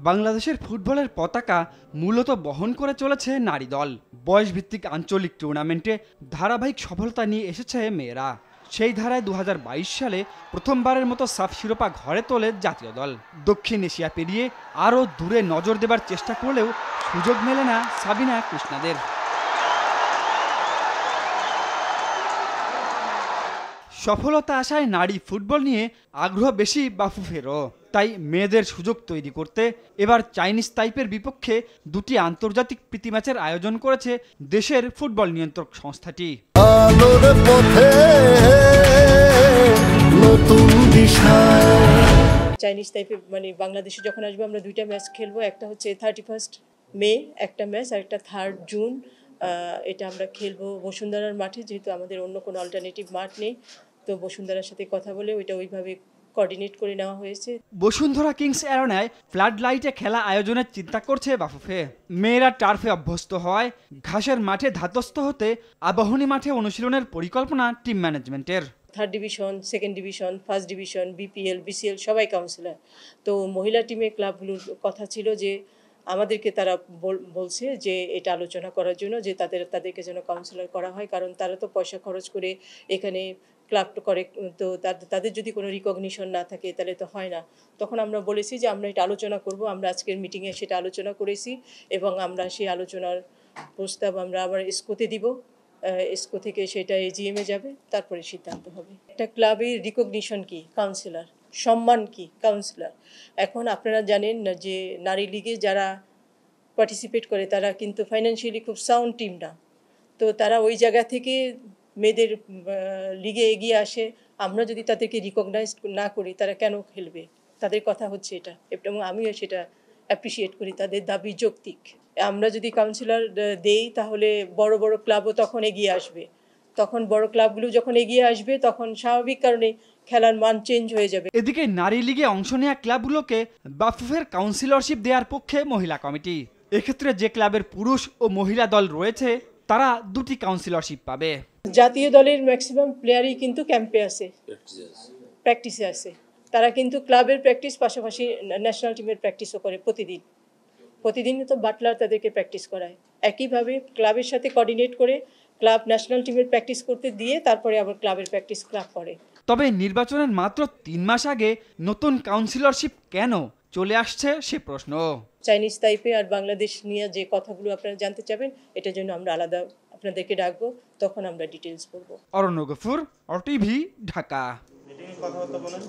বাংলাদেশের ফুটবলের পতাকা মূলত বহন করে চলেছে নারী দল। বয়সভিত্তিক আঞ্চলিক টুর্নামেন্টে ধারাবাহিক সফলতা নিয়ে এসেছে মেয়েরা। সেই ধারায় ২০২২ সালে প্রথমবারের মতো সাফ শিরোপা ঘরে তোলে জাতীয় দল। দক্ষিণ এশিয়া পেরিয়ে আরও দূরে নজর দেবার চেষ্টা করলেও সুযোগ মেলে না সাবিনা কৃষ্ণাদের। সফলতা আশায় নারী ফুটবল নিয়ে আগ্রহ বেশি বাফুফেরও। তাই মেয়েদের সুযোগ তৈরি করতে এবার চাইনিজ তাইপের বিপক্ষে দুটি আন্তর্জাতিক প্রীতি ম্যাচের আয়োজন করেছে দেশের ফুটবল নিয়ন্ত্রক সংস্থাটি। চাইনিজ তাইপে বাংলাদেশে যখন আসবে আমরা দুইটা ম্যাচ খেলবো, একটা হচ্ছে 31 মে একটা ম্যাচ, আর একটা 3 জুন। এটা আমরা খেলবো বসুন্ধরার মাঠে, যেহেতু আমাদের অন্য কোনো অল্টারনেটিভ মাঠ নেই। তো বসুন্ধরার সাথে কথা বলে ওইটা ওইভাবে কোঅর্ডিনেট করে নেওয়া হয়েছে। বসুন্ধরা কিংস অ্যারেনায় ফ্লাড লাইটে খেলা আয়োজনের চিন্তা করছে বাফুফে। মেয়েরা টার্ফে অভ্যস্ত হওয়ায় ঘাসের মাঠে ধাতস্থ হতে আবাহনী মাঠে অনুশীলনের পরিকল্পনা টিম ম্যানেজমেন্টের। 3rd division, 2nd division, 1st division, BPL, BCL সবাই কাউন্সিলর। তো মহিলা টিমের ক্লাবগুলোর কথা ছিল যে আমাদেরকে তারা বলছে যে এটা আলোচনা করার জন্য যে তাদেরকে যেন কাউন্সিলর করা হয়, কারণ তারা তো পয়সা খরচ করে এখানে ক্লাব করে, তো তাদের যদি কোনো রিকগনিশন না থাকে তাহলে তো হয় না। তখন আমরা বলেছি যে আমরা এটা আলোচনা করব। আমরা আজকের মিটিংয়ে সেটা আলোচনা করেছি এবং আমরা সেই আলোচনার প্রস্তাব আমরা আবার এসকোতে দিব। এসকো থেকে সেটা এজিএমে যাবে, তারপরে সিদ্ধান্ত হবে। একটা ক্লাবের রিকগনিশন কি, কাউন্সিলর সম্মান কি, কাউন্সিলর। এখন আপনারা জানেন না যে নারী লিগে যারা পার্টিসিপেট করে তারা কিন্তু ফাইন্যান্সিয়ালি খুব সাউন্ড টিম না। তো তারা ওই জায়গা থেকে মেয়েদের লিগে এগিয়ে আসে। আমরা যদি তাদেরকে রিকগনাইজ না করি তারা কেন খেলবে? তাদের কথা হচ্ছে এটা, এবং আমিও সেটা অ্যাপ্রিসিয়েট করি। তাদের দাবি যৌক্তিক। আমরা যদি কাউন্সিলর দেই তাহলে বড় বড় ক্লাবও তখন এগিয়ে আসবে। তখন বড় ক্লাবগুলো যখন এগিয়ে আসবে তখন স্বাভাবিক কারণে খেলার মান চেঞ্জ হয়ে যাবে। এদিকে নারী লিগে অংশ নেওয়া ক্লাবগুলোকে বাফুফের কাউন্সিলরশিপ দেওয়ার পক্ষে মহিলা কমিটি। এক্ষেত্রে যে ক্লাবের পুরুষ ও মহিলা দল রয়েছে তারা দুটি কাউন্সিলরশিপ পাবে। জাতীয় দলের ম্যাক্সিমাম প্লেয়ারই কিন্তু ক্যাম্পে আছে, প্র্যাকটিসে আছে। তারা কিন্তু ক্লাবের প্র্যাকটিস পাশাপাশি ন্যাশনাল টিমের প্র্যাকটিসও করে প্রতিদিনই তো বাটলার তাদেরকে প্র্যাকটিস করায়। একইভাবে ক্লাবের সাথে কোঅর্ডিনেট করে ক্লাব ন্যাশনাল টিমের প্র্যাকটিস করতে দিয়ে তারপরে আবার ক্লাবের প্র্যাকটিস ক্লাব করে। তবে নির্বাচনের মাত্র 3 মাস আগে নতুন কাউন্সিলরশিপ কেন চলে আসছে সে প্রশ্ন। চাইনিজ তাইপে আর বাংলাদেশ নিয়ে যে কথাগুলো আপনারা জানতে চাবেন, এটার জন্য আমরা আলাদা আপনাদেরকে ডাকবো, তখন আমরা ডিটেলস বলবো। অরণ্য গফুর, RTV, ঢাকা। কথাবার্তা বলেন।